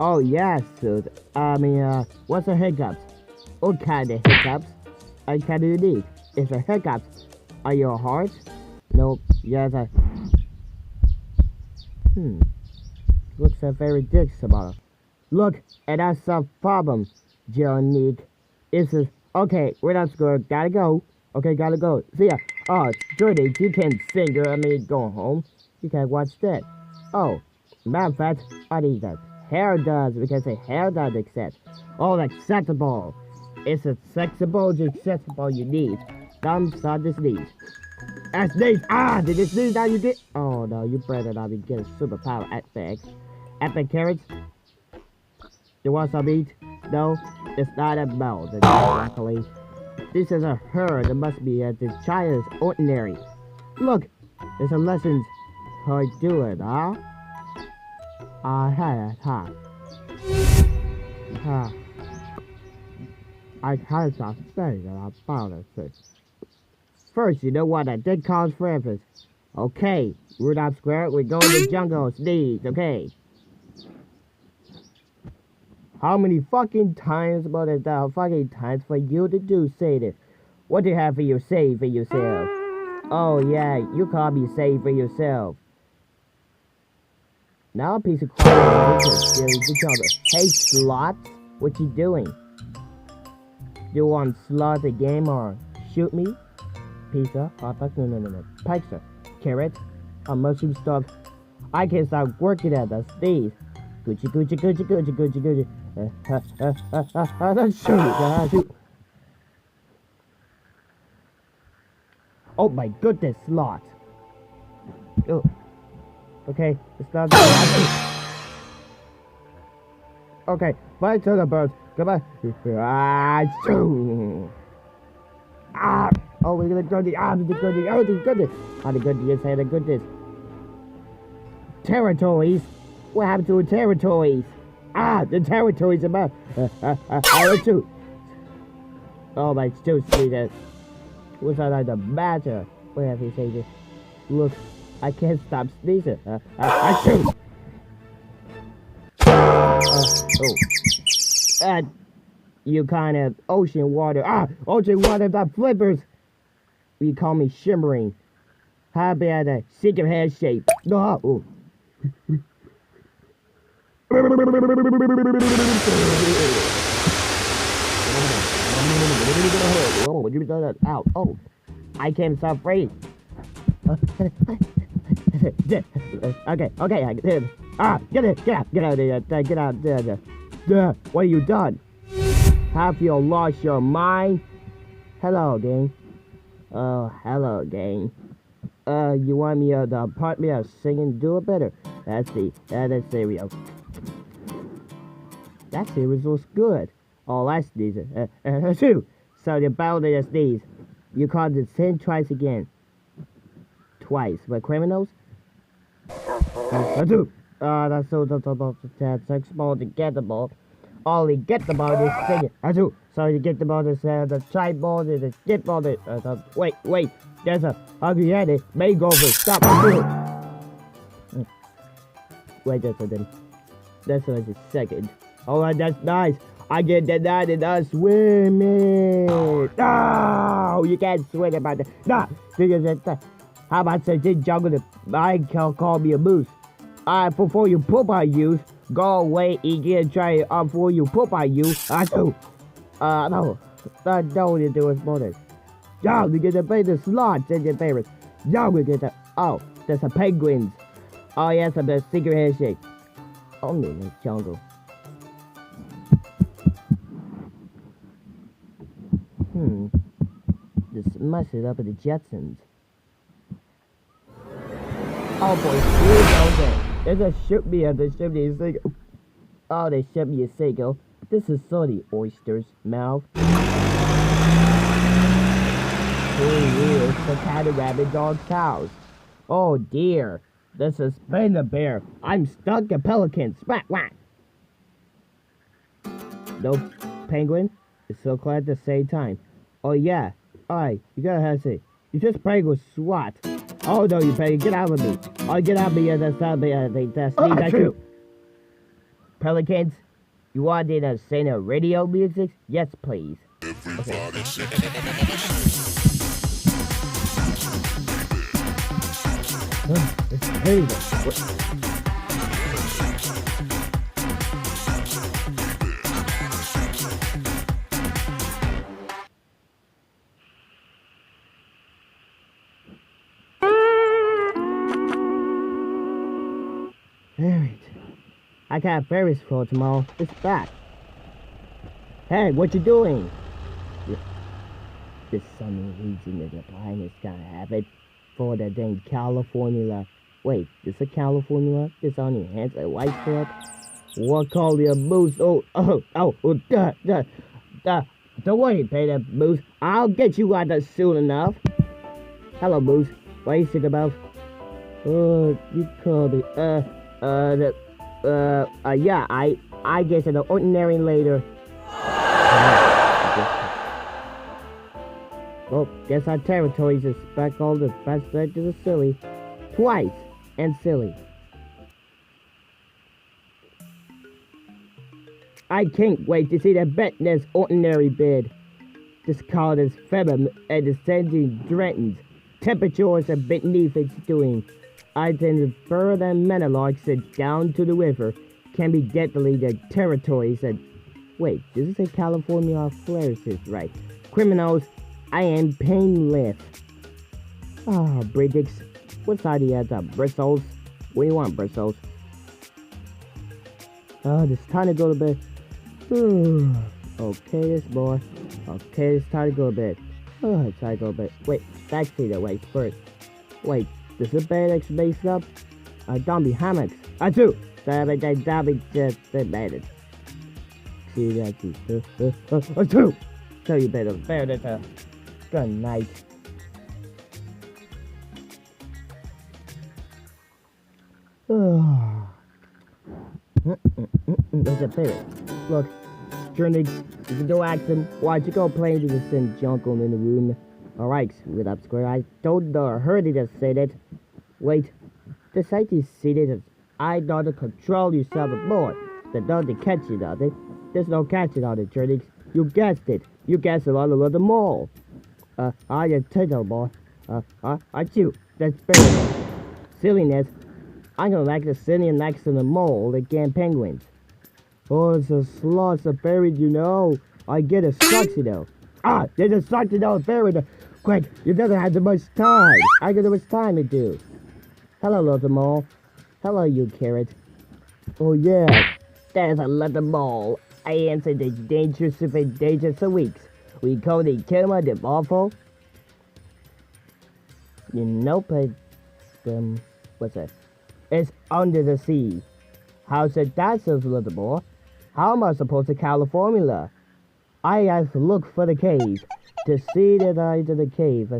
Oh, yeah, so, what's the hiccups? What kind of hiccups? I kind of need. It's a hiccups. Are you a horse? Nope. Yes, Looks a very dicks Look, and that's a problem, Jeronique. It's a, okay, we're not scared. Gotta go. Okay, gotta go. See ya. Oh, Jordy, you can't sing, go home. You can't watch that. Oh, matter of fact, I need that. Hair does, because the hair does accept. Oh, acceptable. It's acceptable, you need. Thumbs on the sneeze. And sneeze! Ah, did you sneeze now you did? Oh no, you better not be getting superpower epic. Epic carrots? You want some meat? No, it's not a mouth, luckily. This is a herd, it must be the child's ordinary. Look, there's some lessons. How I do it, huh? I can't stop saying about it. First, you know what I did cause for emphasis. Okay, RudolfSquare, we're going to jungle sneeze, okay? How many fucking times about it fucking times for you to do say this? What do you have for you say for yourself? Oh yeah, you can't be say for yourself. Now a piece of crap Hey Slot, what you doing? You want slot the game or shoot me? Pizza, hot dog, no. Pizza, carrot, a mushroom stuff. I can start working at the stage. Gucci. Shoot. Oh my goodness, Slot. Oh. Okay, it's not okay, bye to the birds. Goodbye. Oh, we're gonna go the goodness. Territories? What happened to the territories? The territories about. Oh my, still see that. What's that the matter? What have you say this? Look, I can't stop sneezing. You kind of ocean water. Ocean water that flippers. You call me shimmering. How about a secret head shape? No. Oh. Out. Oh, I came so free. Okay. Get out there. What have you done? Have you lost your mind? Hello, gang. Oh, hello, gang. You want me the part me of singing? Do it better. That's cereal. That cereal was good. Oh, I sneeze. Two. So the battle is sneeze. You called it sin twice again. Twice. But criminals? Two. That's so sexual to get the ball. Only get the ball is singing. Two. So you get the ball is the try ball is the get ball is wait. There's a ugly headed makeover. Stop. Wait just a second. That's a second. Alright, that's nice. I get that in the swimming. No, you can't swim about that. No, how about saying jungle? I can call me a moose. Before you poop on you, go away and get try before you poop on you. No, don't you do it more than. Yo, you get to pay the slots and your favorites. Yo, we get the. Oh, there's a penguins. Oh yes, I'm the secret handshake. Only in the jungle. Just mess it up at the Jetsons. Oh boy, there's a ship me at the ship me a single. Oh, they ship me a single. This is so the oyster's mouth. Here's the cat and rabbit dog's house. Oh dear, this is Panda Bear. I'm stuck at Pelican. Splat whack. No penguin. It's so glad at the same time. Oh yeah. Alright, you gotta have to say. You just playing with SWAT. Oh no, you better get out of me. Oh, get out of me. That's not me. That's me. That's you. Pelicans, you wanted to sing a radio music? Yes, please. Okay. It's crazy. Alright. I got Ferris for tomorrow. It's back. Hey, what you doing? This sunny region of the planet is gonna have it for the dang California. Wait, this a California? This only hands a white club? What call your booze? Don't worry, Peter Booze. I'll get you out there soon enough. Hello, Booze. What are you sick about? You call me, yeah, I guess an ordinary later. Well, guess our territories is speckled as best to the silly. Twice, and silly. I can't wait to see the Betness ordinary bid. This called as February and descending threatens. Temperatures are beneath its doing. Items further than Menelog sit down to the river can be deadly the territories that... Wait, this is a California flares is right. Criminals, I am painless. British, what's idea the bristles? What do you want, bristles? It's time to go to bed. Okay, this boy. Okay, it's time to go to bed. It's time to go to bed. Wait, backseat wait first. Wait, this is bed based up? Don't be hammocks. I do. Don't be just bad. See that? I do. So you better bear that. Good night. There's a parrot. Look, Journey, you can go ask him, why'd you go playing to the same jungle in the room? Alright, RudolfSquare, I don't heard it just said it. Wait, the site is seated. I don't control yourself more. The dog to catch it, are they? There's no catching on it, Journey. You guessed it. You guessed it all over the mall. I just turtle boy. I chew. That's very silliness. I'm gonna like the city next to the mall again penguins. Oh, it's a sloth of buried, you know. I get a sucksy though. There's a sucksy though buried. Quick, you doesn't have too much time. I got too much time to do. Hello, little mall. Hello, you carrot. Oh yeah, there's a little mall. I answered the dangerous of dangerous of weeks. We call the camera the awful. You know, but what's that? It's under the sea. How's it that, says little boy? How am I supposed to California? I have to look for the cave. To see that I to the cave.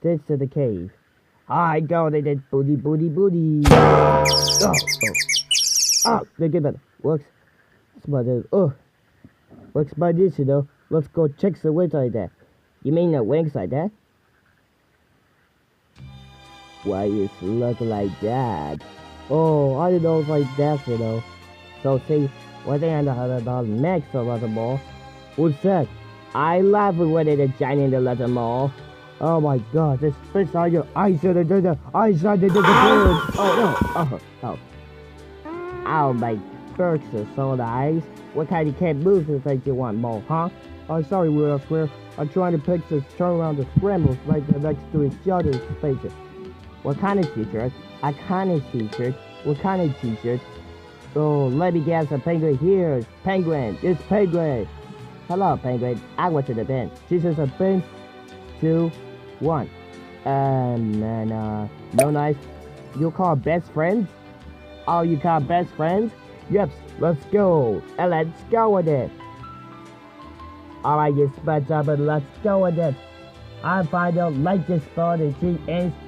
This to the cave. I go to that booty. Look at that. Works. Works by this, you know. Let's go check the wings like that. You mean the wings like that? Why it look like that? Oh, I don't know if like that, you know. So see, one thing I know about next to the mall. What's that? I love it when it's a giant little mall. Oh my god, this fish on your eyes are the eyes are the birds. Oh no. Ow, my birds are so nice. What kind of cat moves you think you want more, huh? Oh, sorry, RudolfSquare. I'm trying to pick this turnaround the scrambles right next to each other's faces. What kind of t-shirt? A kind of t-shirt. What kind of t-shirt? Oh, let me guess, a penguin here. Penguin. It's penguin. Hello, penguin. I want to the band. This is a band. 2, 1. No nice. You call best friends? Oh, you call best friends? Yep, let's go. And let's go with it. Alright, you spread up and let's go with it. I find out like this spot is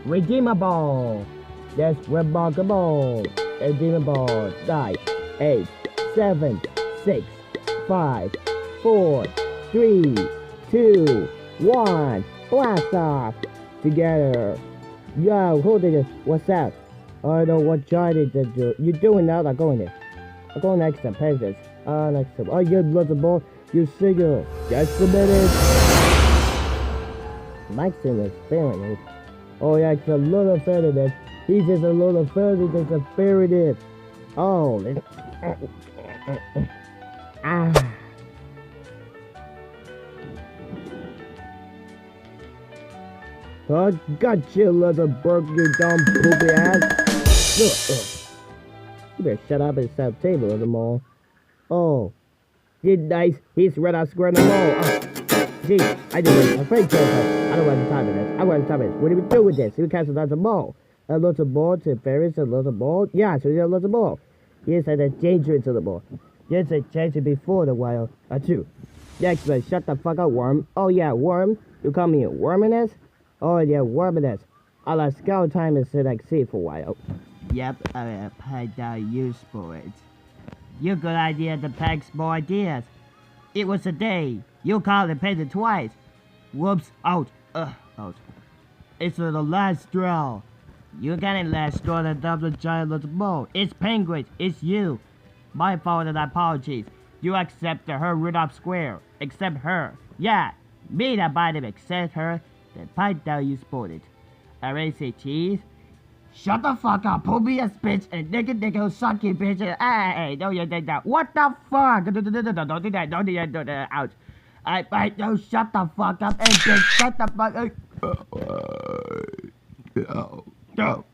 redeemable. That's remarkable. Redeemable. 9, 8, 7, 6, 5, 4, 3, 2, 1. Blast off. Together. Yo, hold it. What's up? I don't know what giant is that you're doing now. I'm going there. I'll go next to Pegasus. Next to. Oh, you little boy. You signal. Just a minute. Maxim is failing it. Oh, yeah, it's a little fairy. He's just a little fairy. That's a fairy. Oh, ah. I got you, little burg, you dumb poopy ass. You better shut up and set table, little mole. Oh, did nice. He's RudolfSquare Jungle There. Gee, I did a fake joke. I don't want the time of this. I want the time of this. What do we do with this? We cast another ball. A little ball to fairies, a little ball. Yeah, so you a little ball. Yes, and a dangerous little ball. Yes, I changed it before the while. Too. Next, shut the fuck up, worm. Oh, yeah, worm. You call me a worminess? Oh, yeah, worminess. I'll let scout time and sit like see for a while. Yep, I had use for it. You good idea to pack more ideas. It was a day. You called and paid it twice. Whoops, out. Out. It's the last straw. You got it last straw to double giant little ball. It's penguins. It's you. My fault and apologies. You accept her RudolfSquare. Accept her. Yeah. Me that buy them accept her. Then pipe down you sport it. Say cheese. Shut the fuck up, pull me a bitch, and nigga, suck you, bitch. Hey, don't you think that? What the fuck? Don't do that, don't do that, ouch. Don't shut the fuck up, and bitch, shut the fuck up.